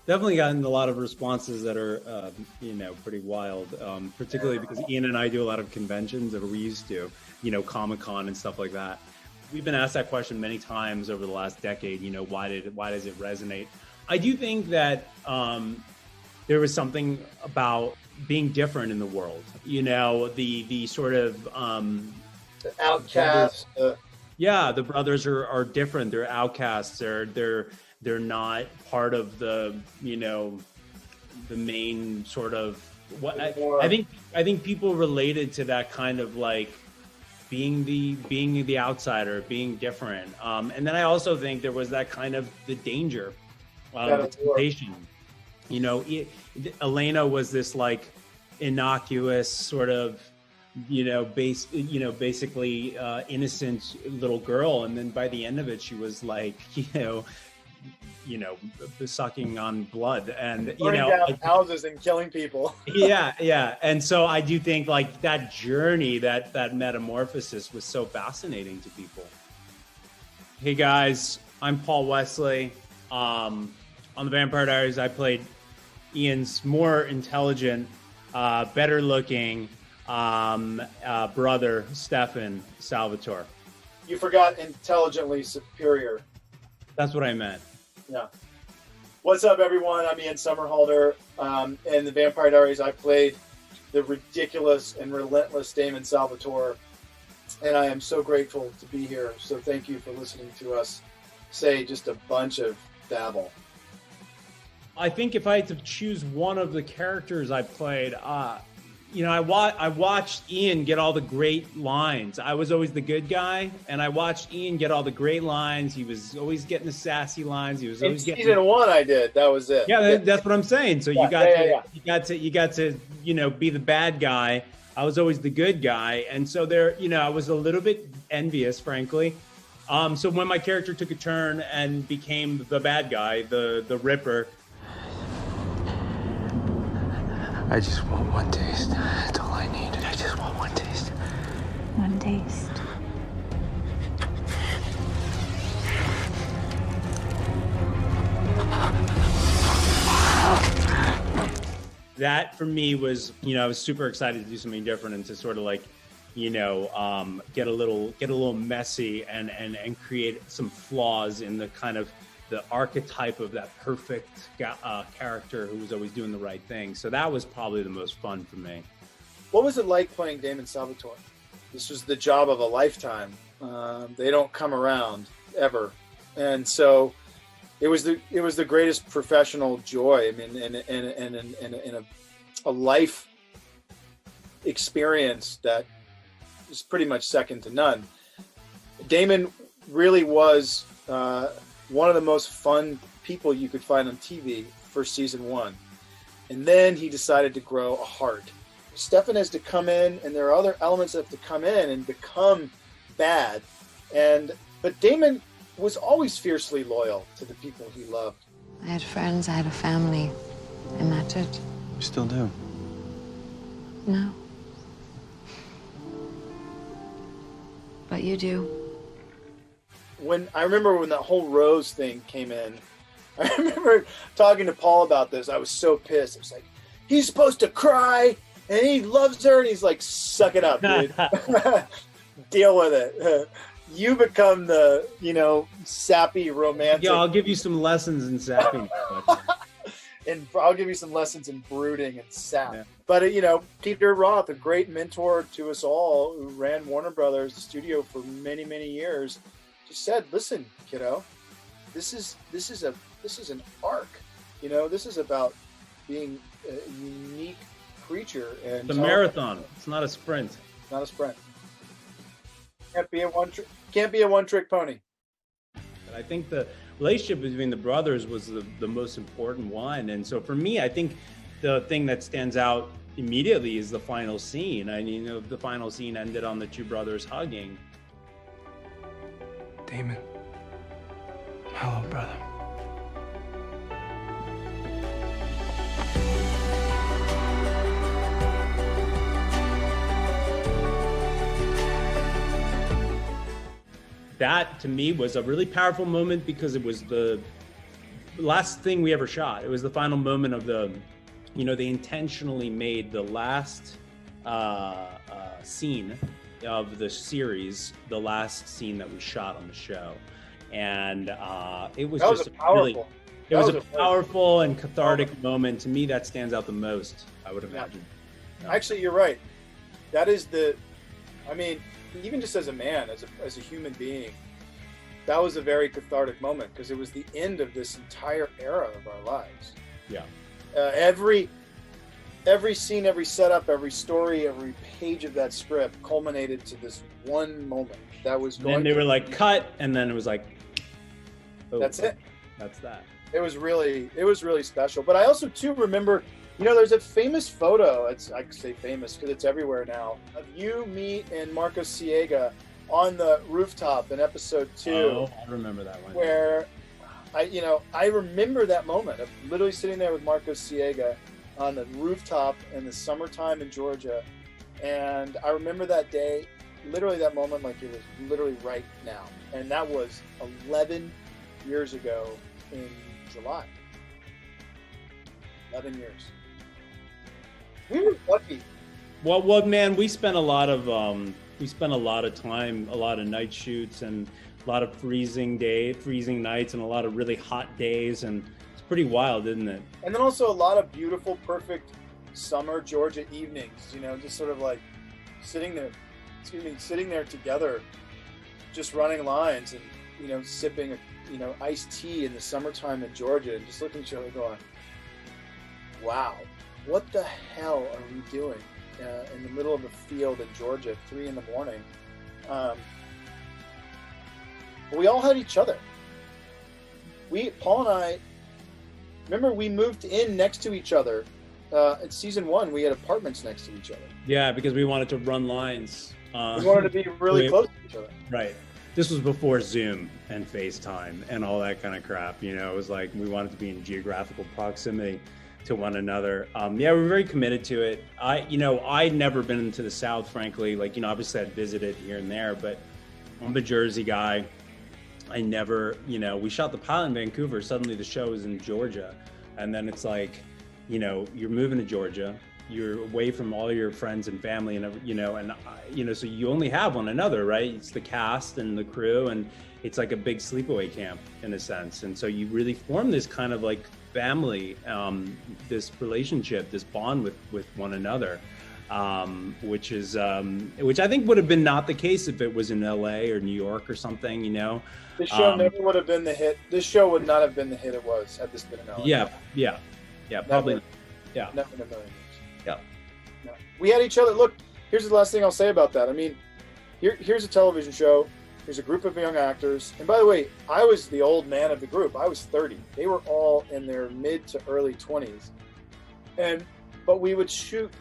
Definitely gotten a lot of responses that are, pretty wild. Particularly because Ian and I do a lot of conventions that we used to, Comic-Con and stuff like that. We've been asked that question many times over the last decade. Why does it resonate? I do think that there was something about being different in the world. The sort of the outcasts. The brothers are different. They're outcasts. They're not part of the the main sort of what I think people related to that kind of like being the outsider, being different. And then I also think there was that kind of the danger, the temptation. Elena was this like innocuous sort of basically innocent little girl, and then by the end of it she was like sucking on blood and burning down houses and killing people. yeah and so I do think like that journey, that metamorphosis was so fascinating to people. Hey guys, I'm Paul Wesley. On the Vampire Diaries I played Ian's more intelligent, better looking brother, Stefan Salvatore. You forgot intelligently superior. That's what I meant. Yeah. What's up, everyone? I'm Ian Somerhalder. In the Vampire Diaries, I played the ridiculous and relentless Damon Salvatore, and I am so grateful to be here. So thank you for listening to us say just a bunch of babble. I think if I had to choose one of the characters I played, I watched Ian get all the great lines. I was always the good guy, and I watched Ian get all the great lines. He was always getting the sassy lines. He was always getting. Season 1, I did. That was it. Yeah, that's what I'm saying. So you got to be the bad guy. I was always the good guy, and so I was a little bit envious, frankly. So when my character took a turn and became the bad guy, the Ripper. I just want one taste. That's all I needed. I just want one taste. One taste. That for me was, I was super excited to do something different and to sort of like, get a little messy and create some flaws in the kind of the archetype of that perfect character who was always doing the right thing. So that was probably the most fun for me. What was it like playing Damon Salvatore? This was the job of a lifetime. They don't come around ever, and so it was the greatest professional joy. I mean, in a life experience that is pretty much second to none. Damon really was one of the most fun people you could find on TV for season 1. And then he decided to grow a heart. Stefan has to come in, and there are other elements that have to come in and become bad. But Damon was always fiercely loyal to the people he loved. I had friends, I had a family, and that's it. You still do? No. But you do. I remember when that whole Rose thing came in, I remember talking to Paul about this. I was so pissed. I was like, he's supposed to cry, and he loves her, and he's like, suck it up, dude. Deal with it. You become the, sappy romantic. Yeah, I'll give you some lessons in sapping. And I'll give you some lessons in brooding and sap. Yeah. But, Peter Roth, a great mentor to us all, who ran Warner Brothers, the studio for many, many years, just said, listen, kiddo, this is an arc. This is about being a unique creature. And it's a marathon. It's not a sprint. Not a sprint. Can't be a one-trick pony. I think the relationship between the brothers was the most important one. And so for me, I think the thing that stands out immediately is the final scene. I mean, the final scene ended on the two brothers hugging. Damon. Hello, brother. That to me was a really powerful moment because it was the last thing we ever shot. It was the final moment of the, they intentionally made the last scene of the series, the last scene that we shot on the show. And it was just powerful. It was a powerful and cathartic moment. To me, that stands out the most, I would imagine. Yeah. Actually, you're right. That is even just as a man, as a human being, that was a very cathartic moment because it was the end of this entire era of our lives. Yeah. Every scene, every setup, every story, every page of that script culminated to this one moment that was going. And then they were like, cut, and then it was like, oh, that's it. That's that. It was really special. But I also too remember, there's a famous photo. I can say famous because it's everywhere now, of you, me, and Marcos Siega on the rooftop in episode 2. Oh, I remember that one. Where I remember that moment of literally sitting there with Marcos Siega on the rooftop in the summertime in Georgia. And I remember that day, literally that moment, like it was literally right now. And that was 11 years ago in July. 11 years. We were lucky. Well, man, we spent a lot of time, a lot of night shoots, and a lot of freezing nights, and a lot of really hot days, and it's pretty wild, isn't it? And then also a lot of beautiful, perfect summer Georgia evenings. Just sort of like sitting there together, just running lines, and sipping iced tea in the summertime in Georgia, and just looking at each other going, wow, what the hell are we doing in the middle of a field in Georgia at 3 a.m? But we all had each other. Paul and I, remember we moved in next to each other. In season 1, we had apartments next to each other. Yeah, because we wanted to run lines. We wanted to be really close to each other. Right. This was before Zoom and FaceTime and all that kind of crap. It was like we wanted to be in geographical proximity to one another. We're very committed to it. I'd never been into the South, frankly. Obviously I'd visited here and there, but I'm a Jersey guy. I never, we shot the pilot in Vancouver. Suddenly the show is in Georgia. And then it's like, you're moving to Georgia. You're away from all your friends and family, and so you only have one another, right? It's the cast and the crew, and it's like a big sleepaway camp in a sense. And so you really form this kind of like family, this relationship, this bond with one another, which I think would have been not the case if it was in LA or New York or something, This show never would have been the hit. This show would not have been the hit it was had this been in LA. Yeah, probably. Yeah. Never in a million years. Yeah. No. We had each other. Look, here's the last thing I'll say about that. Here's a television show. Here's a group of young actors. And by the way, I was the old man of the group. I was 30. They were all in their mid to early 20s. But we would shoot,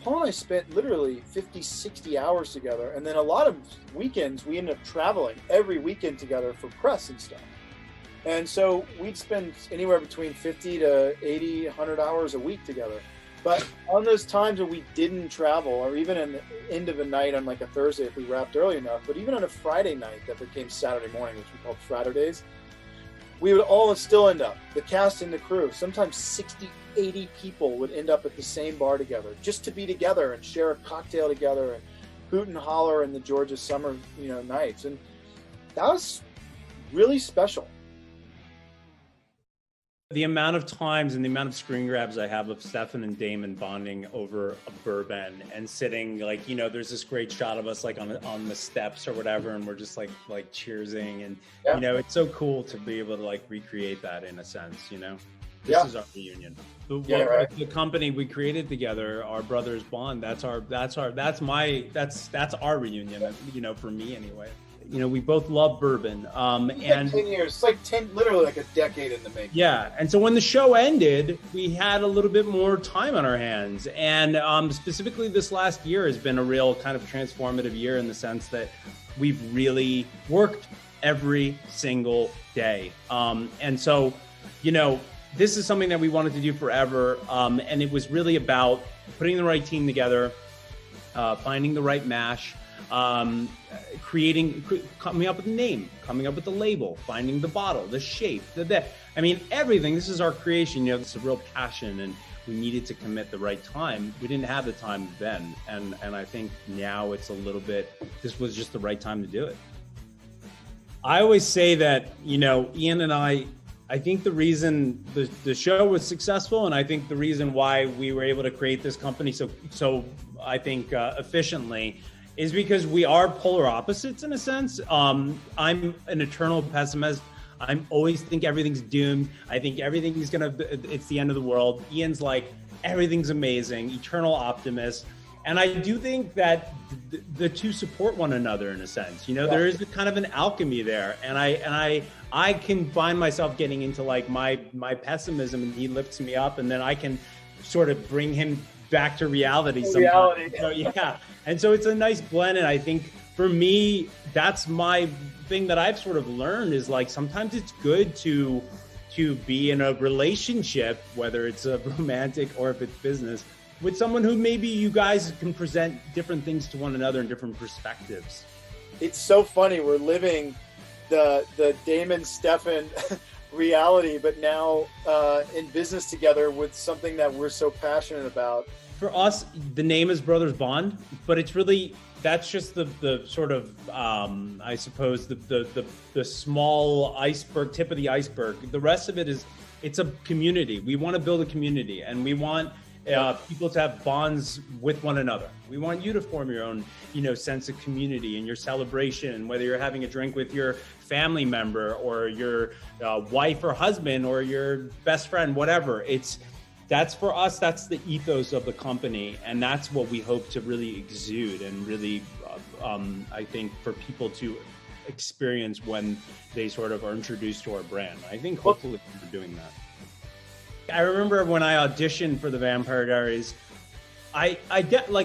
Paul and I spent literally 50, 60 hours together. And then a lot of weekends, we ended up traveling every weekend together for press and stuff. And so we'd spend anywhere between 50 to 80, 100 hours a week together. But on those times when we didn't travel, or even in the end of a night on like a Thursday if we wrapped early enough, but even on a Friday night that became Saturday morning, which we called Fraturdays, we would all still end up, the cast and the crew, sometimes 60, 80 people would end up at the same bar together, just to be together and share a cocktail together and hoot and holler in the Georgia summer, nights. And that was really special. The amount of times and the amount of screen grabs I have of Stefan and Damon bonding over a bourbon and sitting there's this great shot of us like on the steps or whatever, and we're just like cheersing, and it's so cool to be able to like recreate that in a sense. This is our reunion. The company we created together, our brothers bond. That's our reunion. For me anyway. We both love bourbon. And 10 years, it's like 10, literally like a decade in the making. Yeah. And so when the show ended, we had a little bit more time on our hands. And specifically this last year has been a real kind of transformative year in the sense that we've really worked every single day. And so, this is something that we wanted to do forever. And it was really about putting the right team together, finding the right mash, coming up with a name, coming up with the label, finding the bottle, the shape, I mean, everything. This is our creation. You know, this is a real passion, and we needed to commit the right time. We didn't have the time then, and I think now it's a little bit. This was just the right time to do it. I always say that, you know, Ian and I think the reason the show was successful, and I think the reason why we were able to create this company so I think efficiently, is because we are polar opposites in a sense. I'm an eternal pessimist. I always think everything's doomed. I think it's the end of the world. Ian's like, everything's amazing, eternal optimist. And I do think that the two support one another in a sense. You know, there is a kind of an alchemy there. And I can find myself getting into like my pessimism, and he lifts me up, and then I can sort of bring him back to reality sometimes. So, yeah. And so it's a nice blend. And I think for me, that's my thing that I've sort of learned is like, sometimes it's good to be in a relationship, whether it's a romantic or if it's business, with someone who maybe you guys can present different things to one another in different perspectives. It's so funny. We're living the Damon Stefan reality, but now in business together with something that we're so passionate about. For us, the name is Brothers Bond, but it's really, that's just the sort of, I suppose, the small iceberg, tip of the iceberg. The rest of it is, it's a community. We want to build a community, and we want people to have bonds with one another. We want you to form your own, you know, sense of community in your celebration, whether you're having a drink with your family member or your wife or husband or your best friend, whatever. That's for us, that's the ethos of the company. And that's what we hope to really exude and really, I think, for people to experience when they sort of are introduced to our brand. I think hopefully we're doing that. I remember when I auditioned for the Vampire Diaries, I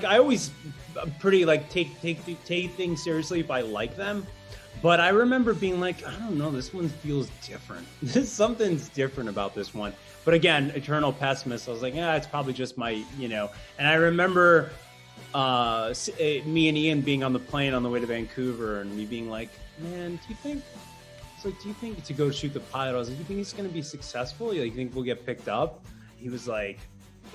always pretty like take things seriously if I like them. But I remember being like, I don't know, this one feels different. Something's different about this one. But again, eternal pessimist. I was like, yeah, it's probably just my, you know. And I remember me and Ian being on the plane on the way to Vancouver, and me being like, man, do you think to go shoot the pilot? I was like, do you think it's going to be successful? You think we'll get picked up? He was like,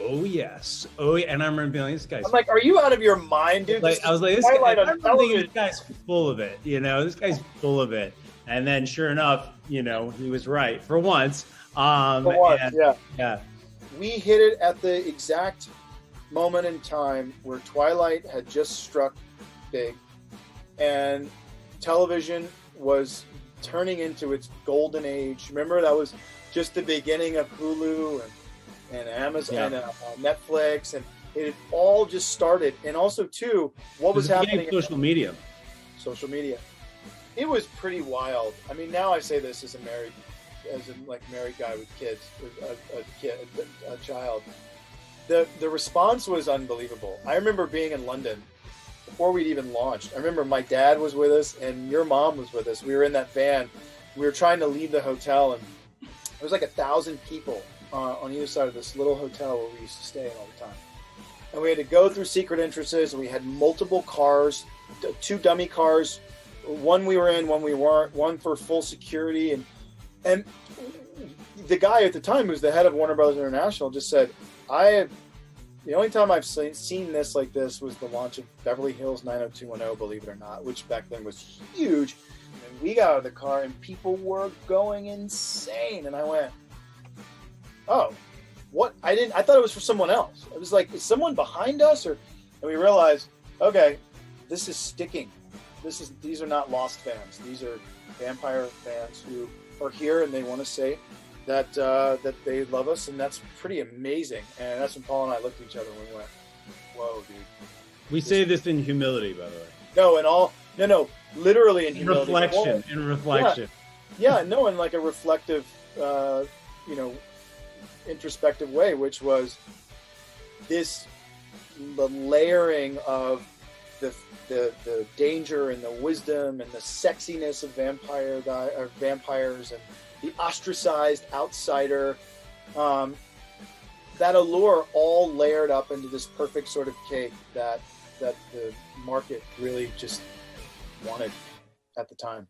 oh yes, oh yeah. And I remember being like, this guy's. I'm like, are you out of your mind, dude? Like, I was like, this guy's full of it. You know, this guy's full of it. And then, sure enough, you know, he was right for once. Yeah. We hit it at the exact moment in time where Twilight had just struck big, and television was turning into its golden age. Remember, that was just the beginning of Hulu and Amazon and Netflix, and it had all just started. And also, too, what was happening? Social media. It was pretty wild. I mean, now I say this as a married guy with kids, a child. The response was unbelievable. I remember being in London before we'd even launched. I remember my dad was with us and your mom was with us. We were in that van. We were trying to leave the hotel, and there was like 1,000 people on either side of this little hotel where we used to stay all the time. And we had to go through secret entrances, and we had multiple cars, 2 dummy cars, one we were in, one we weren't, one for full security. And the guy at the time, who was the head of Warner Brothers International, just said, the only time I've seen this like this was the launch of Beverly Hills 90210, believe it or not, which back then was huge. And we got out of the car and people were going insane. And I went, oh, what? I thought it was for someone else. I was like, is someone behind us? And we realized, okay, this is sticking. These are not Lost fans. These are Vampire fans who are here, and they want to say that they love us, and that's pretty amazing. And that's when Paul and I looked at each other and we went, whoa, dude. We say this in humility, by the way. No, literally in humility. In reflection. Yeah, no, in like a reflective, introspective way, which was the layering of the danger and the wisdom and the sexiness of vampires and the ostracized outsider, that allure all layered up into this perfect sort of cake that that the market really just wanted at the time.